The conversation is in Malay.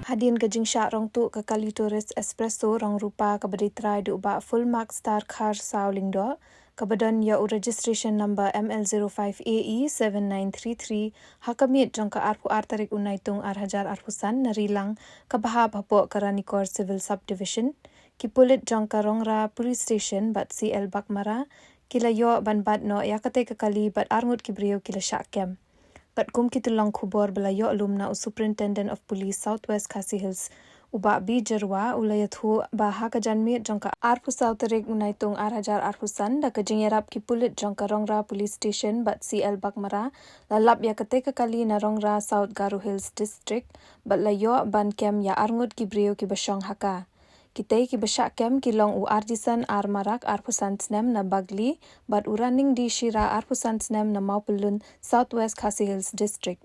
Hadin kajing syak rong tu ke kali turis espresso rong rupa ke beditrai du ba full mark star car sauling do kebadan ya registration number ML05AE7933 hakamit jong ke arpu artarik unaitung arhajar arpusan na Rilang ke bahab hapok ke Ranikor Civil Subdivision ki Pulit jong ke Rongra Police Station bat CL Bakmara kila yo ban bat no ya kate ke kali bat Arngut ki Briew kila syak kem. Bat kum ki tulang kubor belayo alumna Superintendent of Police Southwest Khasi Hills uba bi jerwa ulayathu baha ka janmi jongka arpu sauterik unaitung arhajar arpusan da ka jingerap ki Pulit jongka Rongra Police Station bat CL Bakmara lalap ya kate ka kali na Rongra South Garo Hills District bat layo ban kem ya Arngut ki Briew ki basyong haka. Kitay ki basyak kem kilong u arjisan armarak arpusan snem na bagli bat uraning di shira arpusan snem na Maupelun Southwest Khasi Hills District.